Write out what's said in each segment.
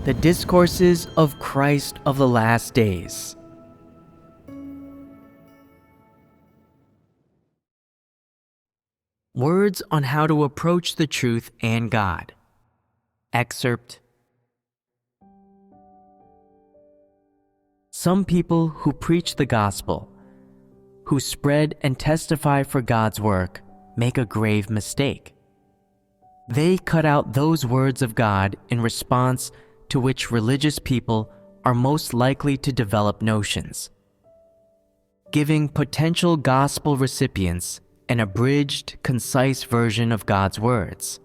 The Discourses of Christ of the Last Days. Words on how to approach the truth and God. Excerpt. Some people who preach the gospel, who spread and testify for God's work, make a grave mistake. They cut out those words of God in response to which religious people are most likely to develop notions, giving potential gospel recipients an abridged, concise version of God's words.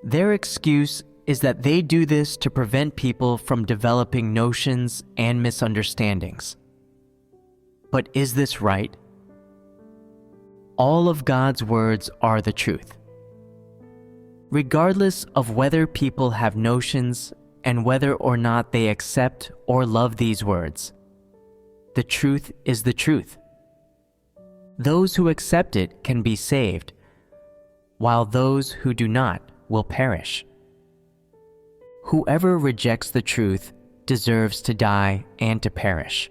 Their excuse is that they do this to prevent people from developing notions and misunderstandings. But is this right? All of God's words are the truth. Regardless of whether people have notions and whether or not they accept or love these words, the truth is the truth. Those who accept it can be saved, while those who do not will perish. Whoever rejects the truth deserves to die and to perish.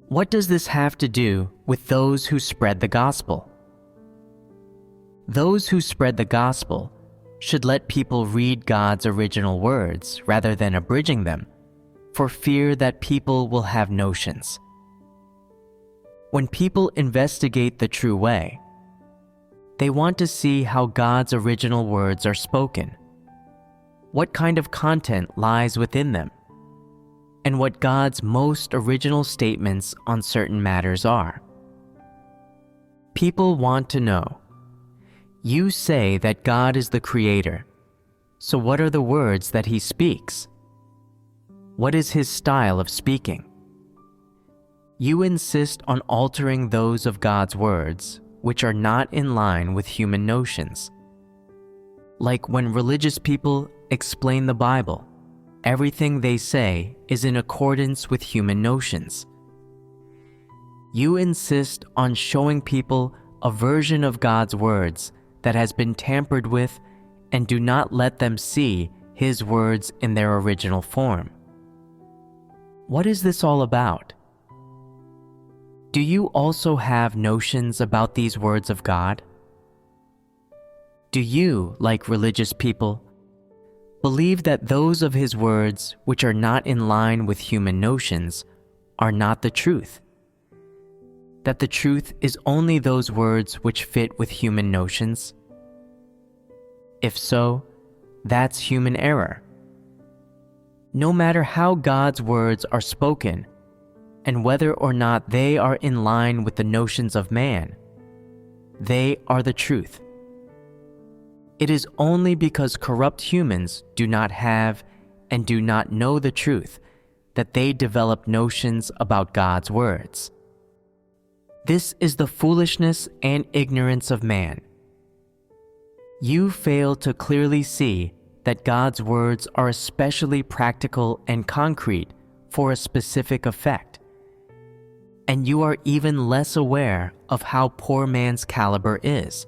What does this have to do with those who spread the gospel? Those who spread the gospel should let people read God's original words rather than abridging them, for fear that people will have notions. When people investigate the true way, they want to see how God's original words are spoken, what kind of content lies within them, and what God's most original statements on certain matters are. People want to know, you say that God is the creator, so what are the words that he speaks? What is his style of speaking? You insist on altering those of God's words, which are not in line with human notions. Like when religious people explain the Bible, everything they say is in accordance with human notions. You insist on showing people a version of God's words that has been tampered with and do not let them see his words in their original form. What is this all about? Do you also have notions about these words of God? Do you, like religious people, believe that those of his words which are not in line with human notions are not the truth? That the truth is only those words which fit with human notions? If so, that's human error. No matter how God's words are spoken, and whether or not they are in line with the notions of man, they are the truth. It is only because corrupt humans do not have and do not know the truth that they develop notions about God's words. This is the foolishness and ignorance of man. You fail to clearly see that God's words are especially practical and concrete for a specific effect. And you are even less aware of how poor man's caliber is,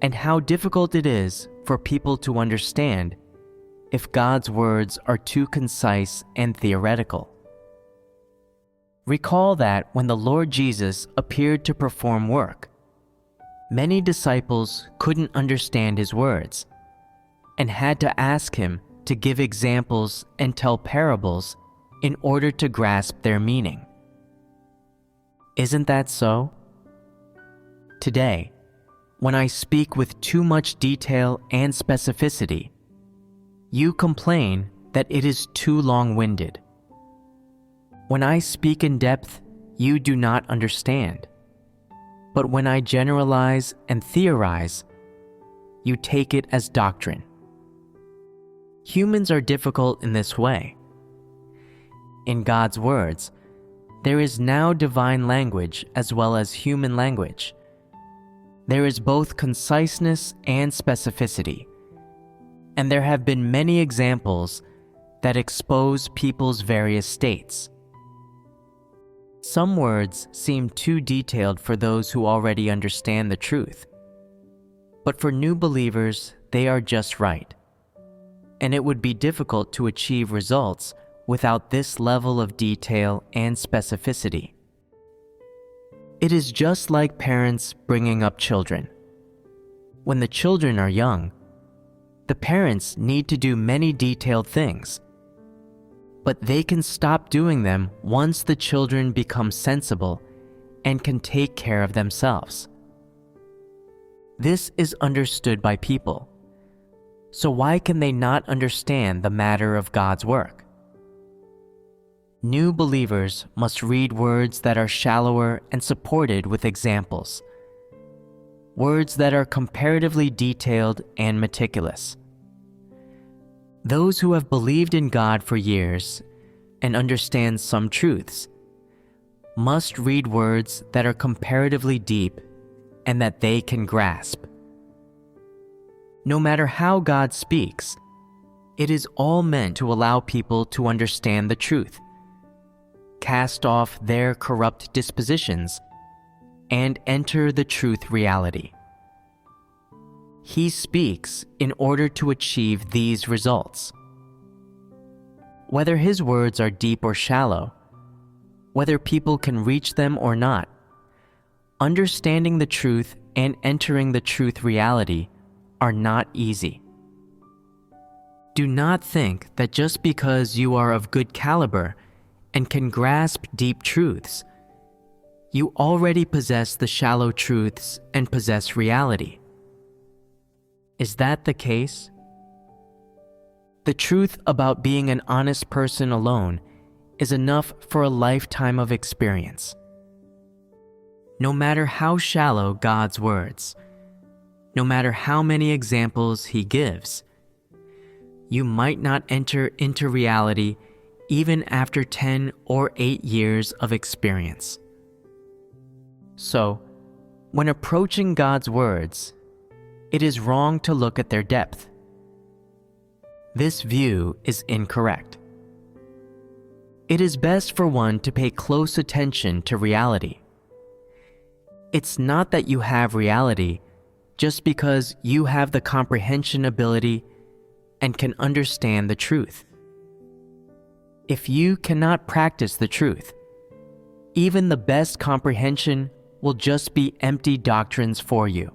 and how difficult it is for people to understand if God's words are too concise and theoretical. Recall that when the Lord Jesus appeared to perform work, many disciples couldn't understand his words and had to ask him to give examples and tell parables in order to grasp their meaning. Isn't that so? Today, when I speak with too much detail and specificity, you complain that it is too long-winded. When I speak in depth, you do not understand. But when I generalize and theorize, you take it as doctrine. Humans are difficult in this way. In God's words, there is now divine language as well as human language. There is both conciseness and specificity, and there have been many examples that expose people's various states. Some words seem too detailed for those who already understand the truth, but for new believers, they are just right. and it would be difficult to achieve results without this level of detail and specificity. It is just like parents bringing up children. When the children are young, the parents need to do many detailed things, but they can stop doing them once the children become sensible and can take care of themselves. This is understood by people, so why can they not understand the matter of God's work? New believers must read words that are shallower and supported with examples, words that are comparatively detailed and meticulous. Those who have believed in God for years and understand some truths must read words that are comparatively deep and that they can grasp. No matter how God speaks, it is all meant to allow people to understand the truth, cast off their corrupt dispositions, and enter the truth reality. He speaks in order to achieve these results. Whether his words are deep or shallow, whether people can reach them or not, understanding the truth and entering the truth reality are not easy. Do not think that just because you are of good caliber and can grasp deep truths, you already possess the shallow truths and possess reality. Is that the case? The truth about being an honest person alone is enough for a lifetime of experience. No matter how shallow God's words, no matter how many examples he gives, you might not enter into reality even after 10 or 8 years of experience. So, when approaching God's words, it is wrong to look at their depth. This view is incorrect. It is best for one to pay close attention to reality. It's not that you have reality just because you have the comprehension ability and can understand the truth. If you cannot practice the truth, even the best comprehension will just be empty doctrines for you.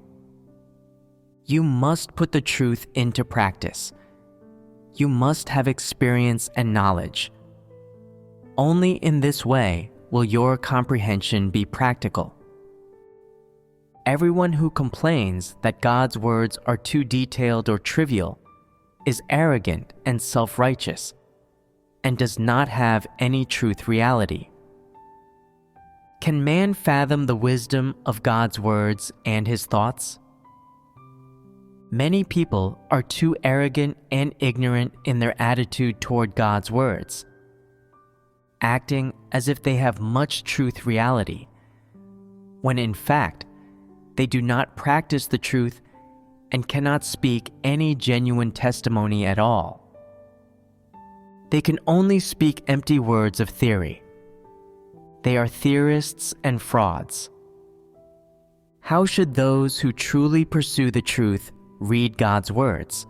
You must put the truth into practice. You must have experience and knowledge. Only in this way will your comprehension be practical. Everyone who complains that God's words are too detailed or trivial is arrogant and self-righteous and does not have any truth reality. Can man fathom the wisdom of God's words and his thoughts? Many people are too arrogant and ignorant in their attitude toward God's words, acting as if they have much truth reality, when in fact, they do not practice the truth and cannot speak any genuine testimony at all. They can only speak empty words of theory. They are theorists and frauds. How should those who truly pursue the truth read God's words?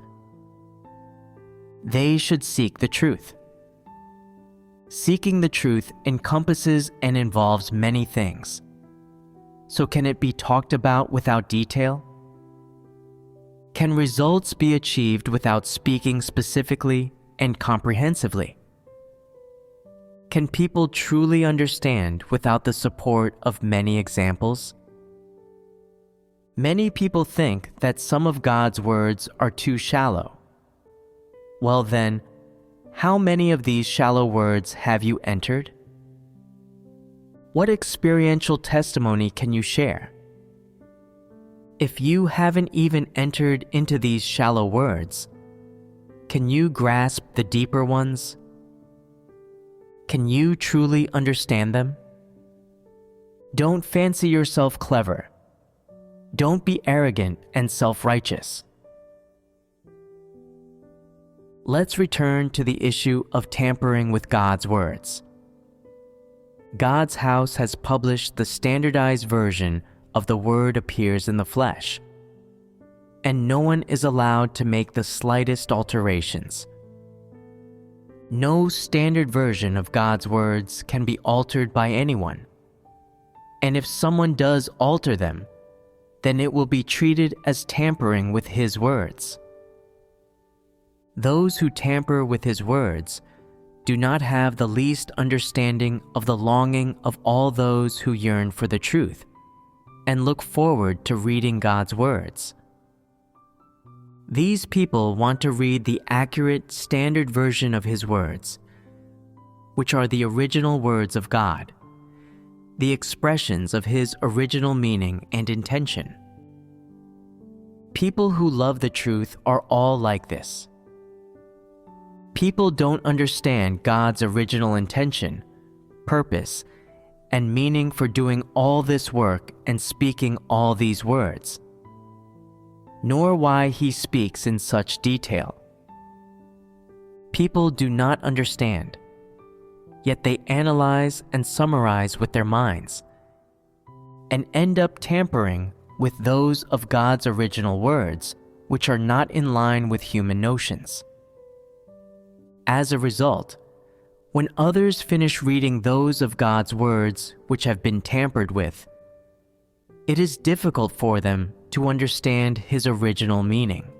They should seek the truth. Seeking the truth encompasses and involves many things. So can it be talked about without detail? Can results be achieved without speaking specifically and comprehensively? Can people truly understand without the support of many examples? Many people think that some of God's words are too shallow. Well then, how many of these shallow words have you entered? What experiential testimony can you share? If you haven't even entered into these shallow words, can you grasp the deeper ones? Can you truly understand them? Don't fancy yourself clever. Don't be arrogant and self-righteous. Let's return to the issue of tampering with God's words. God's house has published the standardized version of The Word Appears in the Flesh. and no one is allowed to make the slightest alterations. No standard version of God's words can be altered by anyone, and if someone does alter them, then it will be treated as tampering with His words. Those who tamper with His words do not have the least understanding of the longing of all those who yearn for the truth and look forward to reading God's words. These people want to read the accurate standard version of His words, which are the original words of God, the expressions of His original meaning and intention. People who love the truth are all like this. People don't understand God's original intention, purpose, and meaning for doing all this work and speaking all these words, nor why He speaks in such detail. People do not understand, yet they analyze and summarize with their minds, and end up tampering with those of God's original words, which are not in line with human notions. As a result, when others finish reading those of God's words which have been tampered with, it is difficult for them to understand His original meaning.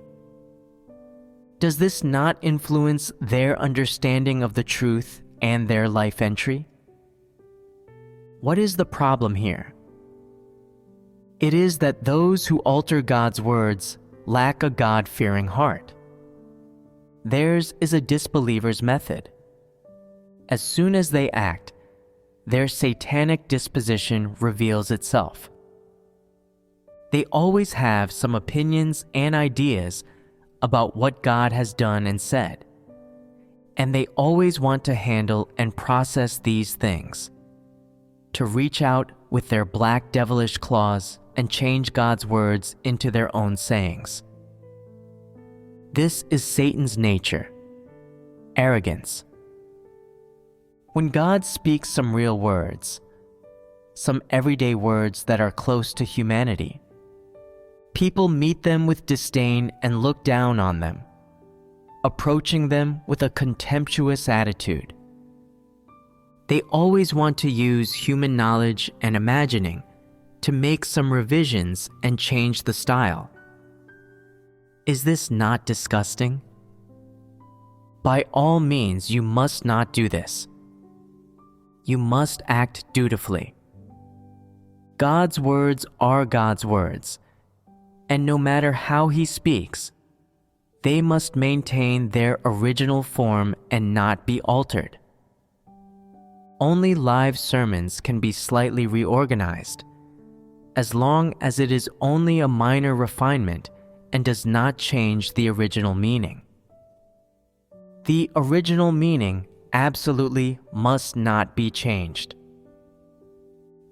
Does this not influence their understanding of the truth and their life entry? What is the problem here? It is that those who alter God's words lack a God-fearing heart. Theirs is a disbeliever's method. As soon as they act, their satanic disposition reveals itself. They always have some opinions and ideas about what God has done and said, and they always want to handle and process these things, to reach out with their black devilish claws and change God's words into their own sayings. This is Satan's nature, arrogance. When God speaks some real words, some everyday words that are close to humanity, people meet them with disdain and look down on them, approaching them with a contemptuous attitude. They always want to use human knowledge and imagining to make some revisions and change the style. Is this not disgusting? By all means, you must not do this. You must act dutifully. God's words are God's words, and no matter how He speaks, they must maintain their original form and not be altered. Only live sermons can be slightly reorganized, as long as it is only a minor refinement and does not change the original meaning. The original meaning absolutely must not be changed.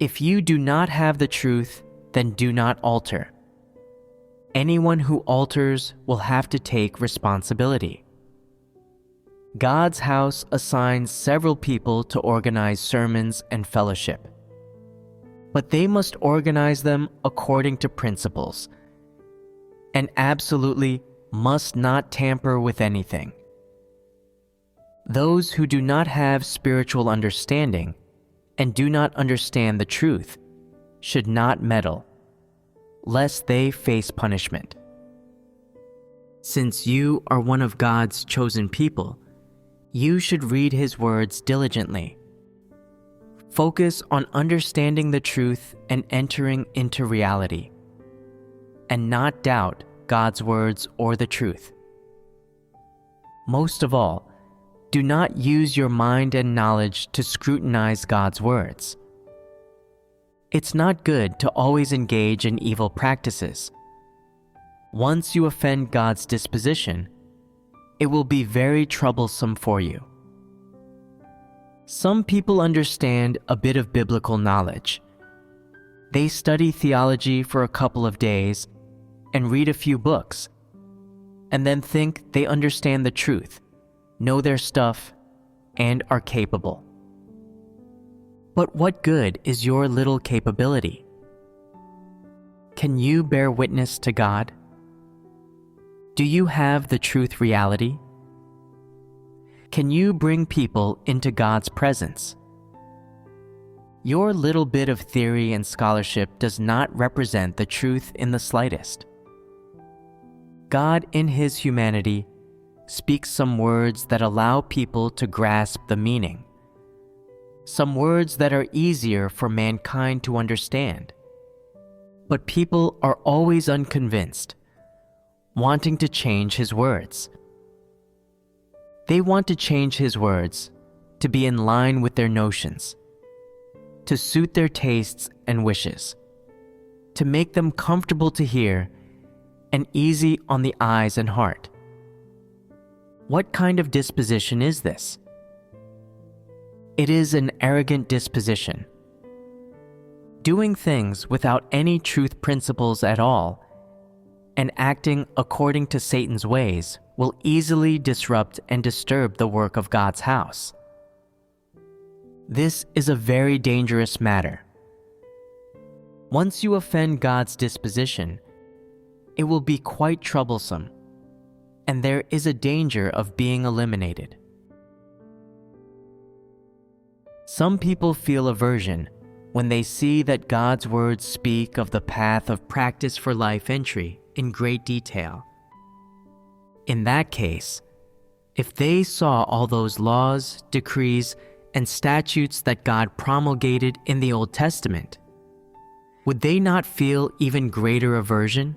If you do not have the truth, then do not alter. Anyone who alters will have to take responsibility. God's house assigns several people to organize sermons and fellowship, but they must organize them according to principles, and absolutely must not tamper with anything. Those who do not have spiritual understanding and do not understand the truth should not meddle, lest they face punishment. Since you are one of God's chosen people, you should read His words diligently. Focus on understanding the truth and entering into reality, and not doubt God's words or the truth. Most of all, do not use your mind and knowledge to scrutinize God's words. It's not good to always engage in evil practices. Once you offend God's disposition, it will be very troublesome for you. Some people understand a bit of biblical knowledge. They study theology for a couple of days and read a few books, and then think they understand the truth, know their stuff, and are capable. But what good is your little capability? Can you bear witness to God? Do you have the truth reality? Can you bring people into God's presence? Your little bit of theory and scholarship does not represent the truth in the slightest. God, in His humanity, speaks some words that allow people to grasp the meaning, some words that are easier for mankind to understand. But people are always unconvinced, wanting to change His words. They want to change His words to be in line with their notions, to suit their tastes and wishes, to make them comfortable to hear and easy on the eyes and heart. What kind of disposition is this? It is an arrogant disposition. Doing things without any truth principles at all and acting according to Satan's ways will easily disrupt and disturb the work of God's house. This is a very dangerous matter. Once you offend God's disposition, it will be quite troublesome, and there is a danger of being eliminated. Some people feel aversion when they see that God's words speak of the path of practice for life entry in great detail. In that case, if they saw all those laws, decrees, and statutes that God promulgated in the Old Testament, would they not feel even greater aversion?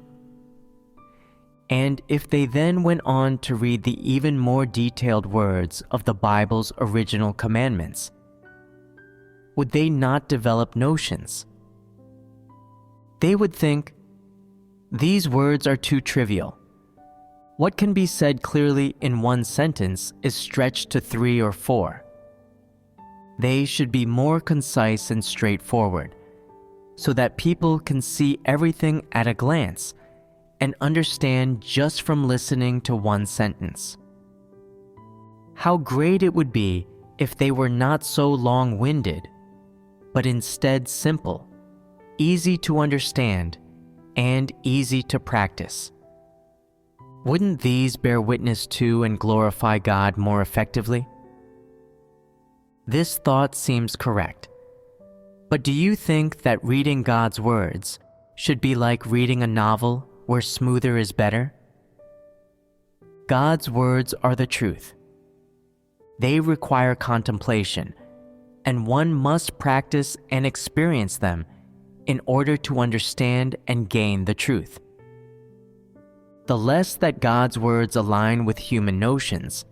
And if they then went on to read the even more detailed words of the Bible's original commandments, would they not develop notions? They would think, these words are too trivial. What can be said clearly in one sentence is stretched to 3 or 4. They should be more concise and straightforward, so that people can see everything at a glance and understand just from listening to one sentence. How great it would be if they were not so long-winded, but instead simple, easy to understand, and easy to practice. Wouldn't these bear witness to and glorify God more effectively? This thought seems correct. But do you think that reading God's words should be like reading a novel where smoother is better? God's words are the truth. They require contemplation, and one must practice and experience them in order to understand and gain the truth. The less that God's words align with human notions,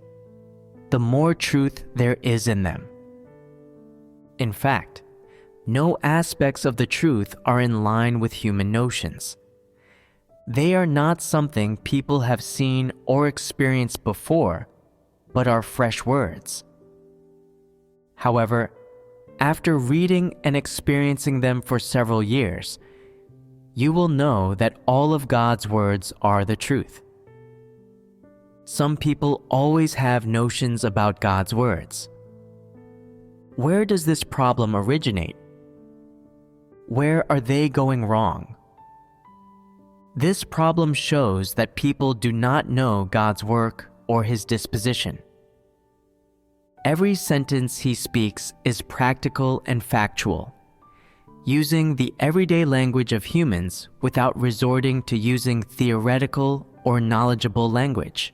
the more truth there is in them. In fact, no aspects of the truth are in line with human notions. They are not something people have seen or experienced before, but are fresh words. However, after reading and experiencing them for several years, you will know that all of God's words are the truth. Some people always have notions about God's words. Where does this problem originate? Where are they going wrong? This problem shows that people do not know God's work or His disposition. Every sentence He speaks is practical and factual, using the everyday language of humans without resorting to using theoretical or knowledgeable language.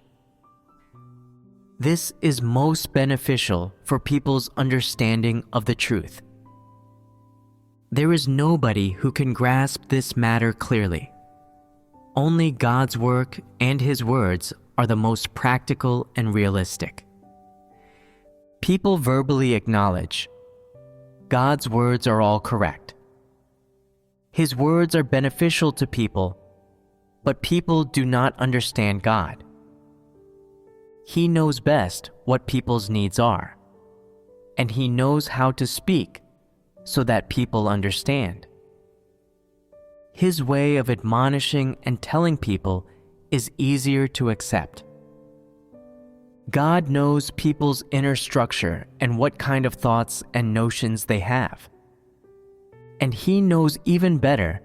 This is most beneficial for people's understanding of the truth. There is nobody who can grasp this matter clearly. Only God's work and His words are the most practical and realistic. People verbally acknowledge God's words are all correct. His words are beneficial to people, but people do not understand God. He knows best what people's needs are, and He knows how to speak so that people understand. His way of admonishing and telling people is easier to accept. God knows people's inner structure and what kind of thoughts and notions they have. And He knows even better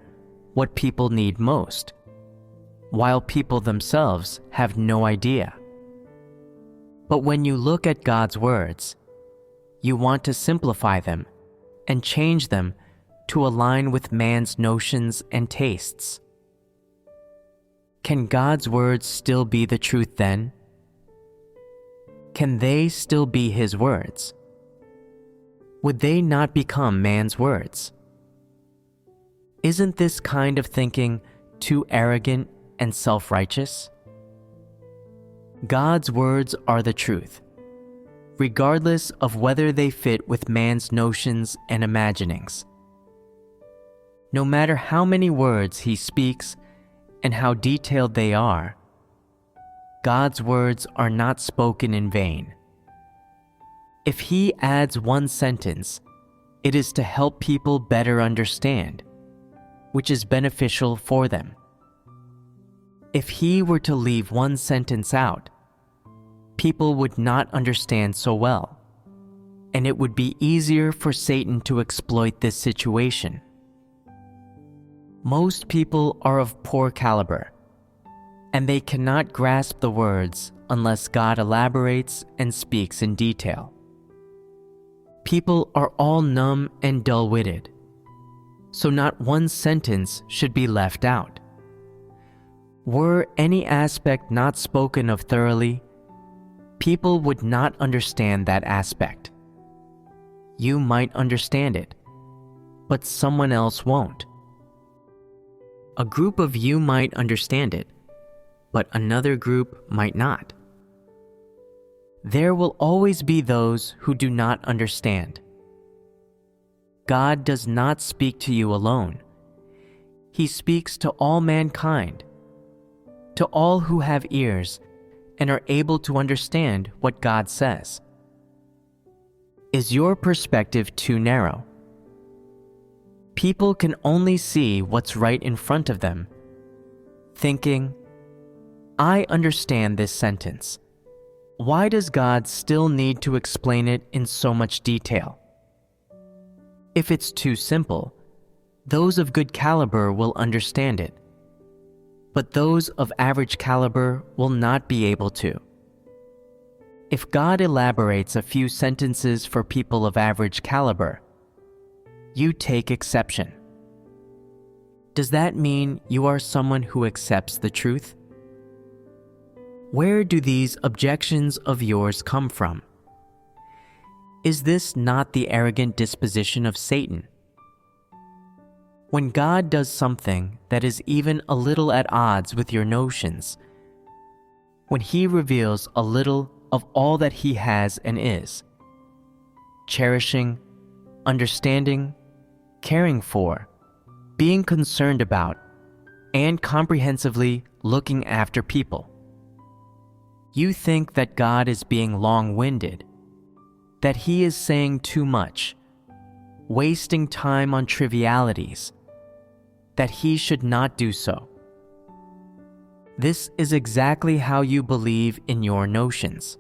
what people need most. while people themselves have no idea. But when you look at God's words, you want to simplify them and change them to align with man's notions and tastes. Can God's words still be the truth then? Can they still be His words? Would they not become man's words? Isn't this kind of thinking too arrogant and self-righteous? God's words are the truth, regardless of whether they fit with man's notions and imaginings. No matter how many words He speaks and how detailed they are, God's words are not spoken in vain. If He adds one sentence, it is to help people better understand, which is beneficial for them. If He were to leave one sentence out, people would not understand so well, and it would be easier for Satan to exploit this situation. Most people are of poor caliber, and they cannot grasp the words unless God elaborates and speaks in detail. People are all numb and dull-witted, so not one sentence should be left out. Were any aspect not spoken of thoroughly, people would not understand that aspect. You might understand it, but someone else won't. A group of you might understand it, but another group might not. There will always be those who do not understand. God does not speak to you alone. He speaks to all mankind, to all who have ears and are able to understand what God says. Is your perspective too narrow? People can only see what's right in front of them, thinking, I understand this sentence. Why does God still need to explain it in so much detail? If it's too simple, those of good caliber will understand it, but those of average caliber will not be able to. If God elaborates a few sentences for people of average caliber, you take exception. Does that mean you are someone who accepts the truth? Where do these objections of yours come from? Is this not the arrogant disposition of Satan? When God does something that is even a little at odds with your notions, when He reveals a little of all that He has and is, cherishing, understanding, caring for, being concerned about, and comprehensively looking after people, you think that God is being long-winded, that He is saying too much, wasting time on trivialities, that He should not do so. This is exactly how you believe in your notions.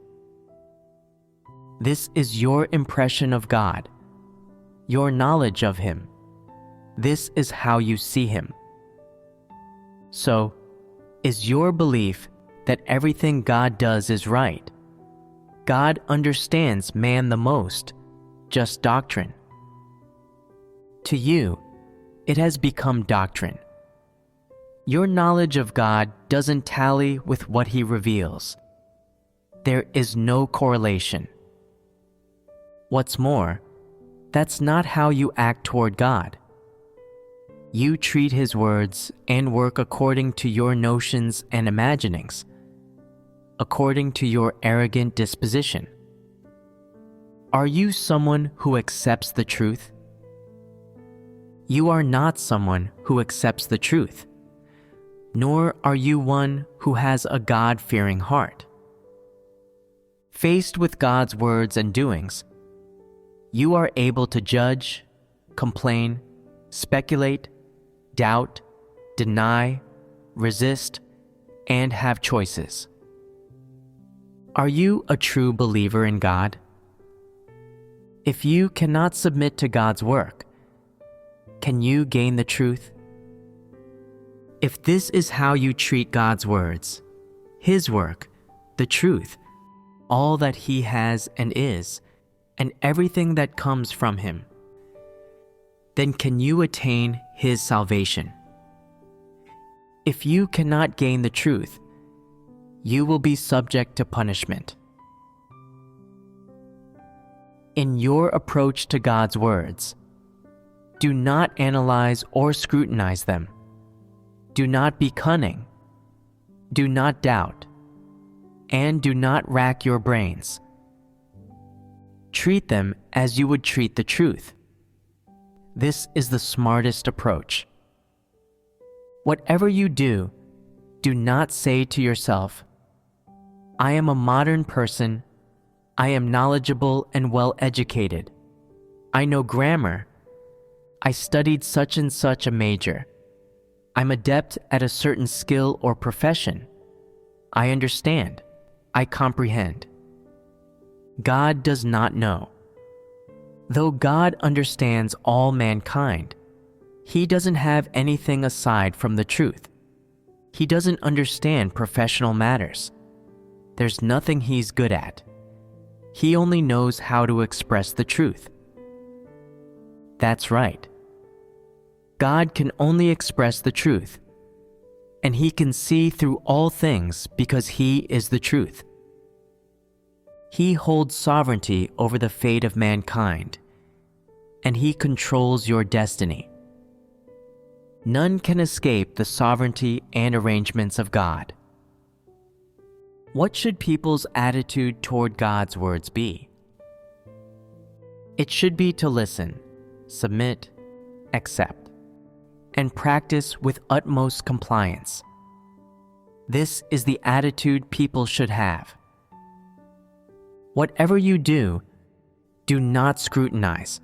This is your impression of God, your knowledge of Him. This is how you see Him. So, is your belief that everything God does is right? God understands man the most, just doctrine. To you, it has become doctrine. Your knowledge of God doesn't tally with what He reveals. There is no correlation. What's more, that's not how you act toward God. You treat His words and work according to your notions and imaginings, according to your arrogant disposition. Are you someone who accepts the truth? You are not someone who accepts the truth, nor are you one who has a God-fearing heart. Faced with God's words and doings, you are able to judge, complain, speculate, doubt, deny, resist, and have choices. Are you a true believer in God? If you cannot submit to God's work, can you gain the truth? If this is how you treat God's words, His work, the truth, all that He has and is, and everything that comes from Him, then can you attain His salvation? If you cannot gain the truth, you will be subject to punishment. In your approach to God's words, do not analyze or scrutinize them. Do not be cunning. Do not doubt. And do not rack your brains. Treat them as you would treat the truth. This is the smartest approach. Whatever you do, do not say to yourself, "I am a modern person. I am knowledgeable and well educated. I know grammar. I studied such and such a major. I'm adept at a certain skill or profession. I understand. I comprehend." God does not know. Though God understands all mankind, He doesn't have anything aside from the truth. He doesn't understand professional matters. There's nothing He's good at. He only knows how to express the truth. That's right. God can only express the truth, and He can see through all things because He is the truth. He holds sovereignty over the fate of mankind, and He controls your destiny. None can escape the sovereignty and arrangements of God. What should people's attitude toward God's words be? It should be to listen, submit, accept, and practice with utmost compliance. This is the attitude people should have. Whatever you do, do not scrutinize.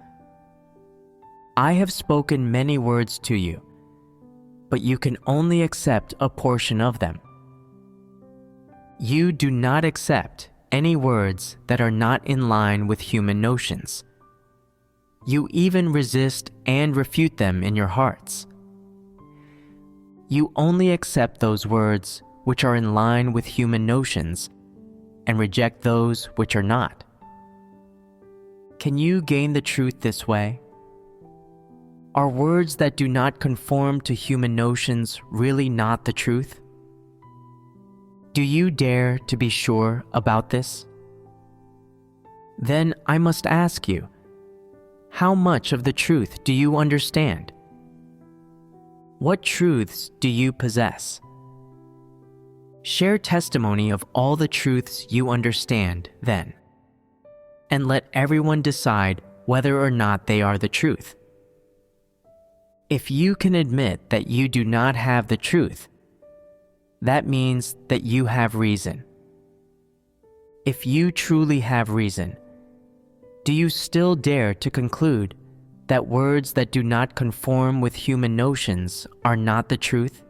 I have spoken many words to you, but you can only accept a portion of them. You do not accept any words that are not in line with human notions. You even resist and refute them in your hearts. You only accept those words which are in line with human notions and reject those which are not. Can you gain the truth this way? Are words that do not conform to human notions really not the truth? Do you dare to be sure about this? Then I must ask you, how much of the truth do you understand? What truths do you possess? Share testimony of all the truths you understand, then, and let everyone decide whether or not they are the truth. If you can admit that you do not have the truth, that means that you have reason. If you truly have reason, do you still dare to conclude that words that do not conform with human notions are not the truth?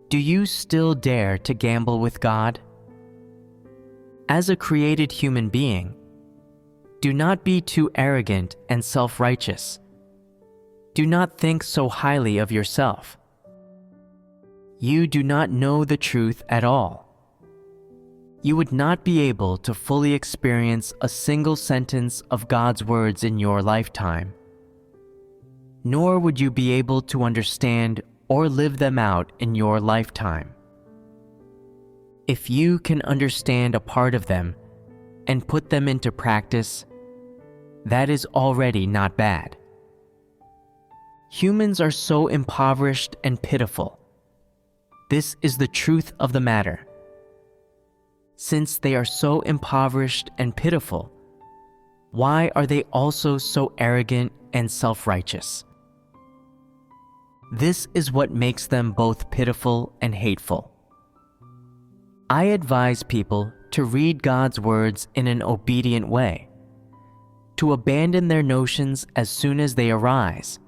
Do you still dare to gamble with God? As a created human being, do not be too arrogant and self-righteous. Do not think so highly of yourself. You do not know the truth at all. You would not be able to fully experience a single sentence of God's words in your lifetime, nor would you be able to understand or live them out in your lifetime. If you can understand a part of them and put them into practice, that is already not bad. Humans are so impoverished and pitiful. This is the truth of the matter. Since they are so impoverished and pitiful, why are they also so arrogant and self-righteous? This is what makes them both pitiful and hateful. I advise people to read God's words in an obedient way, to abandon their notions as soon as they arise,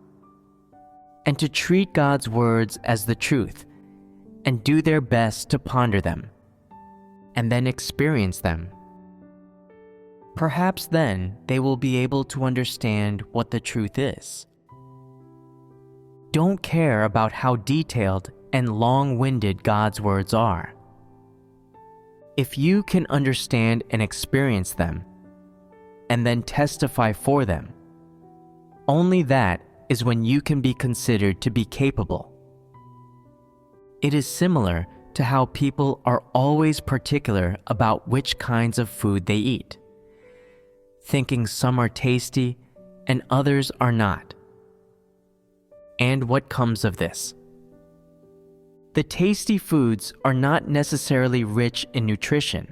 and to treat God's words as the truth and do their best to ponder them, and then experience them. Perhaps then they will be able to understand what the truth is. don't care about how detailed and long-winded God's words are. If you can understand and experience them, and then testify for them, only that is when you can be considered to be capable. It is similar to how people are always particular about which kinds of food they eat, thinking some are tasty and others are not. And what comes of this? The tasty foods are not necessarily rich in nutrition,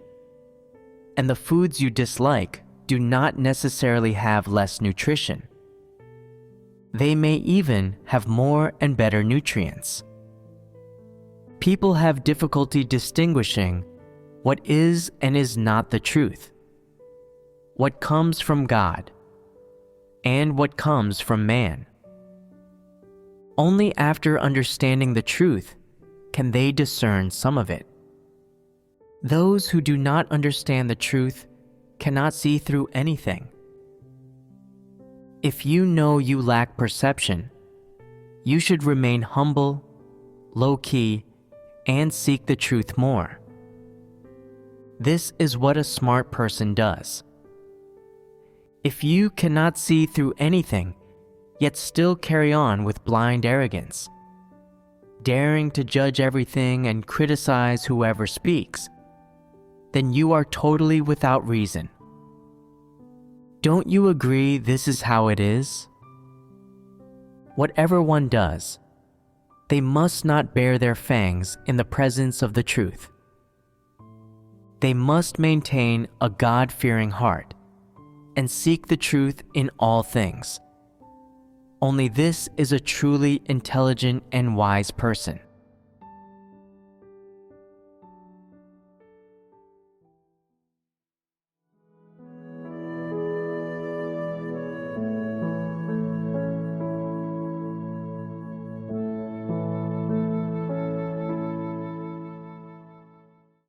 and the foods you dislike do not necessarily have less nutrition. They may even have more and better nutrients. People have difficulty distinguishing what is and is not the truth, what comes from God, and what comes from man. Only after understanding the truth can they discern some of it. Those who do not understand the truth cannot see through anything. If you know you lack perception, you should remain humble, low-key, and seek the truth more. This is what a smart person does. If you cannot see through anything, yet still carry on with blind arrogance, daring to judge everything and criticize whoever speaks, then you are totally without reason. Don't you agree this is how it is? Whatever one does, they must not bare their fangs in the presence of the truth. They must maintain a God-fearing heart and seek the truth in all things. Only this is a truly intelligent and wise person.